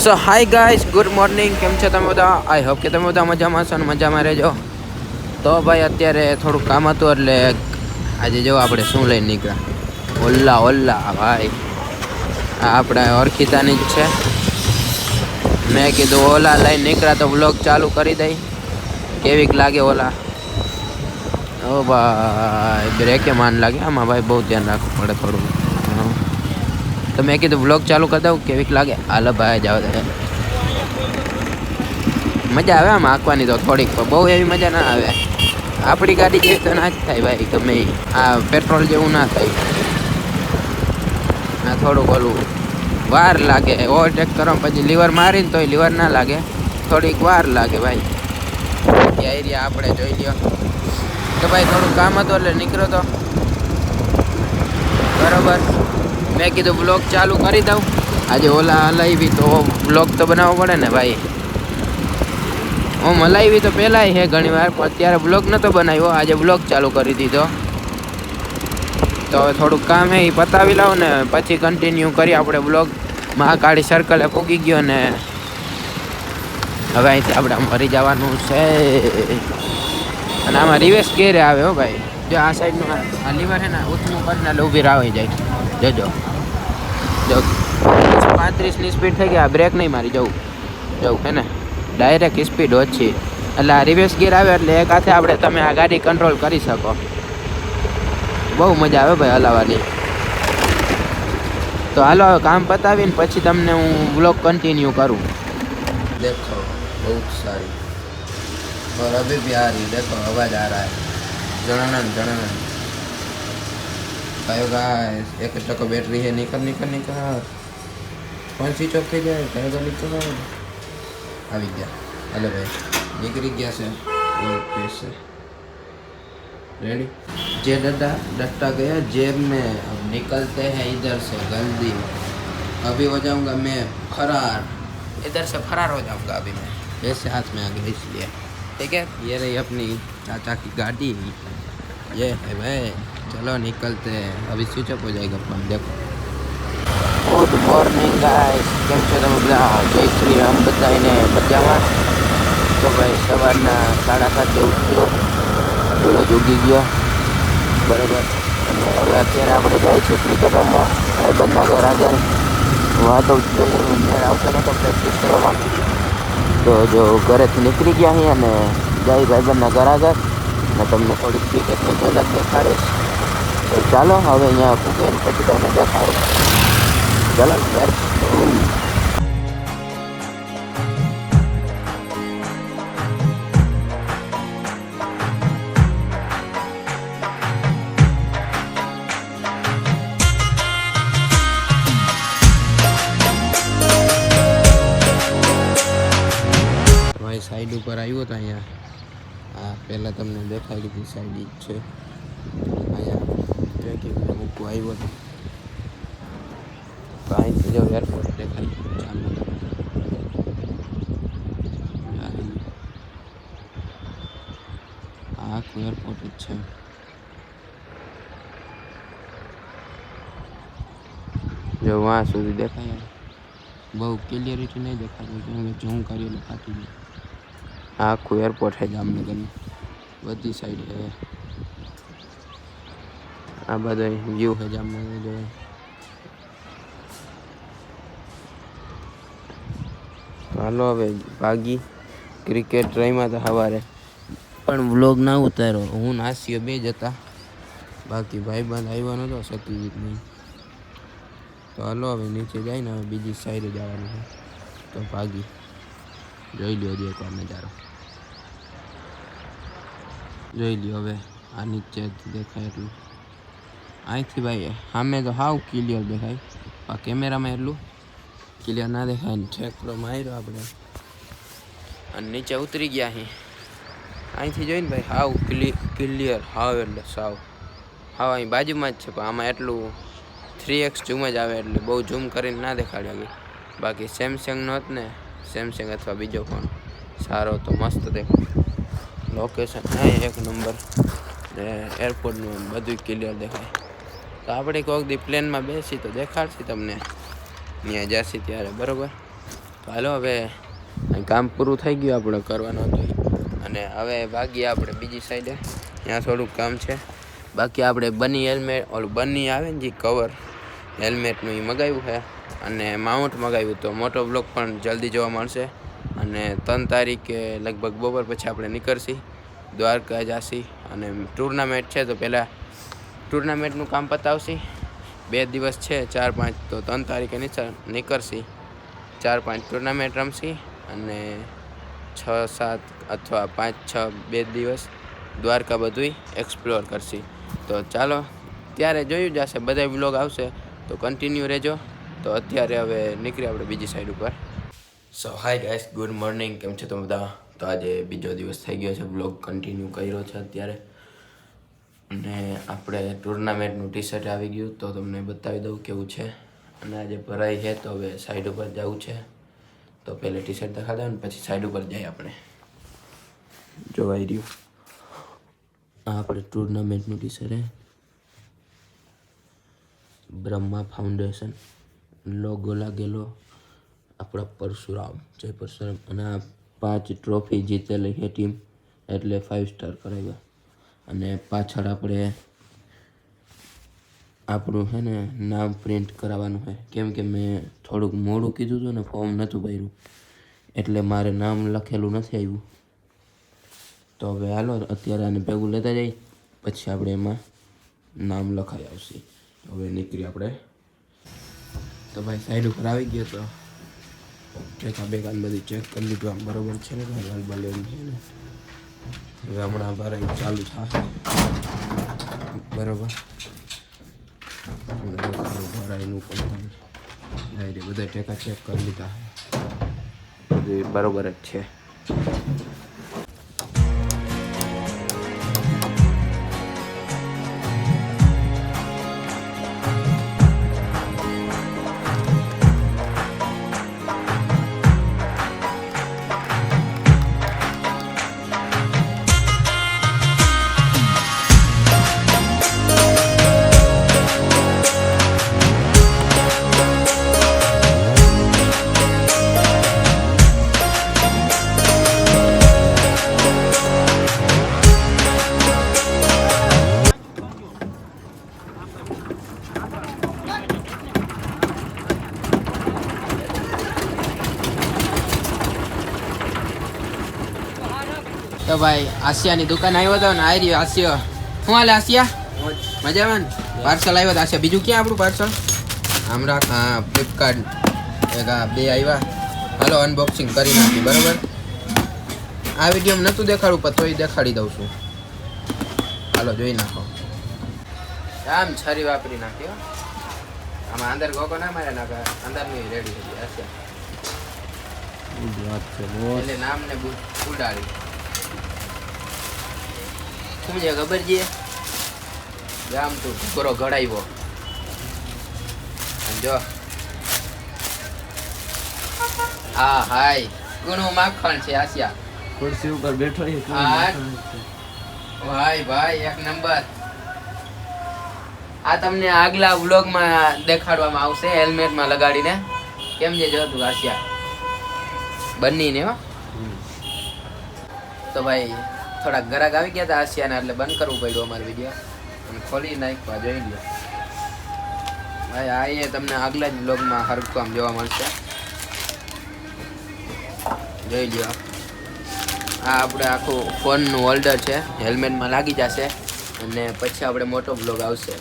સો hi guys, good morning. કેમ છો તમે બધા? આઈ હોપ કે તમે બધા મજામાં છો ને મજામાં રહેજો. તો ભાઈ અત્યારે થોડુંક કામ હતું એટલે આજે જો આપણે શું લઈને નીકળ્યા. ઓલ્લા ભાઈ, આ આપણા ઓળખીતાની જ છે. મેં કીધું ઓલા લઈને નીકળ્યા તો વ્લોગ ચાલુ કરી દઈ. કેવીક લાગે ઓલા? ઓ ભાઈ, બ્રેકે માન લાગે આમાં ભાઈ, બહુ ધ્યાન રાખવું પડે થોડું. તો મેં કીધું વ્લોગ ચાલુ કરી દઉં, કેવીક લાગે? હાલો ભાઈ, જાવ દે. મજા આવે આમ આંકવાની તો થોડીક, બહુ એવી મજા ના આવે. આપણી ગાડી જેવી તો ના જ થાય ભાઈ, ગમે આ પેટ્રોલ જેવું ના થાય. આ થોડુંક ઓલું વાર લાગે ઓવરટેક કરવા, પછી લીવર મારીને તોય લીવર ના લાગે, થોડીક વાર લાગે ભાઈ. એરિયા આપણે જોઈ લ્યો. તો ભાઈ થોડું કામ હતું એટલે નીકળ્યો તો બરોબર. મેં કીધું બ્લોગ ચાલુ કરી દઉં. આજે ઓલા હલાવી તો બ્લોગ તો બનાવવો પડે ને ભાઈ. હું હલાવી તો પહેલાંય છે ઘણી વાર, પણ અત્યારે બ્લોગ નહોતો બનાવ્યો. આજે બ્લોગ ચાલુ કરી દીધો. તો હવે થોડુંક કામ એ પતાવી લાવ ને પછી કન્ટિન્યુ કરી આપણે બ્લોગ. મહાકાળી સર્કલે પૂગી ગયો ને હવે અહીંથી આપણે ફરી જવાનું છે. અને આમાં રિવેસ ગેરે આવે હો ભાઈ. જો આ સાઈડનું આ લીવર છે ને ઊંચું કરીને એટલે ઊભી રાવાઈ જાય. જજો જો 35ની સ્પીડ થઈ ગયા, બ્રેક નહીં મારી જવું હે ને, ડાયરેક્ટ સ્પીડ ઓછી. એટલે આ રિવેસ ગિયર આવે એટલે એક હાથે આપણે તમે આ ગાડી કંટ્રોલ કરી શકો. બહુ મજા આવે ભાઈ હલાવવાની. તો હાલો હવે કામ પતાવીને પછી તમને હું વ્લોગ કન્ટિન્યુ કરું. देखो बहुत सारी और अभी भी आ रही, देखो आवाज आ रहा है जड़न कहो गाइस. 1% बैटरी है. निकल फोन स्विच ऑफ થઈ જાય. कहो निकल આવી ગયા. हेलो भाई, निकल गया से और पैसे रेडी. जे डटा गया जेब में. अब निकलते हैं इधर से जल्दी. अभी हो जाऊंगा मैं फरार. इधर से फरार हो जाऊंगा अभी मैं. ऐसे हाथ में आ गया इसलिए. ठीक है, ये रही अपनी चाचा की गाड़ी. ये है भाई, चलो निकलते हैं. अभी स्विच ऑफ हो जाएगा फोन. देखो गुड मॉर्निंग गाइस, કેમ છો તમે બધા? જય શ્રી રામ બધાને મજામાં? તો ભાઈ સવારના 7:30 ઉઠ્યો, થોડો જોગી ગયો બરાબર. અને હવે અત્યારે આપણે જાય છે ક્રિકેટ રમવા. બંને ઘર આગળ વાતો આવતો નહોતો પ્રેક્ટિસ કરવામાં. તો જો ઘરેથી નીકળી ગયા અહીં અને જાય ભાઈબંધના ઘર આગળ. અને તમને થોડીક ક્રિકેટની ઝલક દેખાડીશ. તો ચાલો હવે અહીંયા પૂગીને પછી તમને દેખાડું. ચાલો યાર. સાઈડ ઉપર આવ્યો હતો અહીંયા. આ પહેલાં તમને દેખાઈ દીધી સાઈડ જ છે. અહીંયા ટ્રેકિંગને મૂકવા આવ્યો હતો. તો અહીંથી જો એરપોર્ટ દેખાય જામનગર. આખું એરપોર્ટ જ છે. જો વાં સુધી દેખાય. બહુ ક્લિયરિટી નહીં દેખાતું, કેમ કે ઝૂમ કરી એટલે ફાટી ગયું. આખું એરપોર્ટ છે જામનગરનું, બધી સાઈડ છે. આ બધો વ્યૂ છે જામનગર. જો હાલો હવે ભાગી. ક્રિકેટ રમ્યા હતા સવારે, પણ વ્લોગ ના ઉતાર્યો. હું નાસીઓ બે જ હતા, બાકી ભાઈબંધ આવ્યો નહોતો સતીજીત નહીં. તો હાલો હવે નીચે જાય ને હવે બીજી સાઈડે જવાનું છે. તો ભાગી જોઈ લ્યો હજી એકવાર નજારો. જોઈ લ્યો હવે આ નીચે દેખાય એટલું. અહીંથી ભાઈ સામે તો હાવ ક્લિયર દેખાય, આ કેમેરામાં એટલું ક્લિયર ના દેખાય ને. ઠેકડો માર્યો આપણે અને નીચે ઉતરી ગયા. અહીંથી જોઈને ભાઈ હાવ ક્લિયર, હાવ એટલે સાવ અહીં બાજુમાં જ છે. પણ આમાં એટલું 3x ઝૂમ જ આવે એટલે બહુ ઝૂમ કરીને ના દેખાડ્યા. બાકી સેમસંગનો હોત ને, સેમસંગ અથવા બીજો ફોન સારો તો મસ્ત દેખાય. લોકેશન અહીં 1 નંબર ને એરપોર્ટનું બધું ક્લિયર દેખાય. તો આપણે કોઈક દી પ્લેનમાં બેસી તો દેખાડશી તમને ત્યાં જશી ત્યારે બરાબર. તો હાલો હવે કામ પૂરું થઈ ગયું આપણે કરવાનું હતું અને હવે ભાગીએ આપણે બીજી સાઈડે. ત્યાં થોડુંક કામ છે બાકી. આપણે બની હેલ્મેટ ઓલું બની આવે ને જે કવર હેલ્મેટનું એ મગાવ્યું છે અને માઉન્ટ મગાવ્યું. તો મોટો બ્લોગ પણ જલ્દી જોવા મળશે અને 3 તારીખે લગભગ બપોર પછી આપણે નીકળશી દ્વારકા જાશી અને ટુર્નામેન્ટ છે. તો પહેલાં ટુર્નામેન્ટનું કામ પતાવશી. 2 દિવસ છે 4-5 તો 3 તારીખે નીકળશી. 4-5 ટુર્નામેન્ટ રમશી અને 6-7 અથવા 5-6 2 દિવસ દ્વારકા બધુંય એક્સપ્લોર કરશી. તો ચાલો ત્યારે જોયું જશે. બધા વ્લોગ આવશે તો કન્ટિન્યુ રહેજો. તો અત્યારે હવે નીકળી આપણે બીજી સાઈડ ઉપર. સો હાય ગાઈસ, ગુડ મોર્નિંગ. કેમ છે તમે બધા? તો આજે બીજો દિવસ થઈ ગયો છે. વ્લોગ કન્ટિન્યુ કર્યો છે અત્યારે અને આપણે ટુર્નામેન્ટનું ટી શર્ટ આવી ગયું તો તમને બતાવી દઉં કેવું છે. અને આજે ભરાઈ છે તો હવે સાઈડ ઉપર જવું છે. તો પહેલે ટી શર્ટ દેખાડે ને પછી સાઈડ ઉપર જઈએ આપણે. જોવાઈ રહ્યું આ આપણે ટુર્નામેન્ટનું ટી શર્ટ છે. બ્રહ્મા ફાઉન્ડેશન લોગો લાગેલો. આપણા પરશુરામ, જય પરશુરામ. અને આ 5 ટ્રોફી જીતેલી છે ટીમ એટલે 5 સ્ટાર કરાવ્યા. અને પાછળ આપણે આપણું છે ને નામ પ્રિન્ટ કરાવવાનું છે. કેમ કે મેં થોડુંક મોડું કીધું હતું ને, ફોર્મ નહોતું ભર્યું એટલે મારે નામ લખેલું નથી આવ્યું. તો હવે હાલો અત્યારે આને ભેગું લેતા જઈએ પછી આપણે એમાં નામ લખાઈ આવશે. હવે નીકળી આપણે. તો ભાઈ સાઈડ ઉપર આવી ગયો તો ટેકા બેકાન બધી ચેક કરી લીધું. આમ બરોબર છે ને ભાઈ? હાલ બલે એમ છે ને. હવે હમણાં ભરાઈ ચાલુ થશે બરોબર. ભરાઈનું પણ બધા ટેકા ચેક કરી લીધા બધું બરોબર જ છે. તો ભાઈ આસિયાની દુકાન આવ્યો હતો ને, આવી રહ્યો આસિયા. શું હાલે આસિયા? મજામાં ને? પાર્સલ આવ્યો તો આસિયા. બીજું ક્યાં આપણું પાર્સલ? આમ રાખ. હા, ફ્લિપકાર્ટ એક આ 2 આવ્યા. હાલો અનબોક્સિંગ કરી નાખી બરાબર. આ વિડીયોમાં નહોતું દેખાડું પણ તોય દેખાડી દઉં છું. હાલો જોઈ નાખો. આમ છરી વાપરી નાખ્યો. આમાં અંદર ગોકો ના મારે નાખે. અંદરની રેડી થઈ ગઈ આસિયા. એટલે નામ ને ઉડાડી. શું છે ખબર છે? આમ તું કરો ઘડાવ્યો જો. હા હાય ઘણું માખણ છે આસિયા. ખુરશી ઉપર બેઠો છે. ભાઈ ભાઈ એક નંબર. આ તમને આગલા વ્લોગમાં દેખાડવામાં આવશે હેલ્મેટમાં લગાડીને. કેમ છે જો તું આસિયા બનીને હો. તો ભાઈ થોડાક ગ્રાહક આવી ગયા હતા આસિયાના એટલે બંધ કરવું પડ્યું અમારો વિડીયો અને ખોલી નાખવા જોઈ લો ભાઈ. આ એ તમને આગલા જ બ્લોગમાં હરખું આમ જોવા મળશે. જોઈ લ્યો. આ આપણે આખું ફોનનું હોલ્ડર છે, હેલ્મેટમાં લાગી જશે અને પછી આપણે મોટો બ્લોગ આવશે.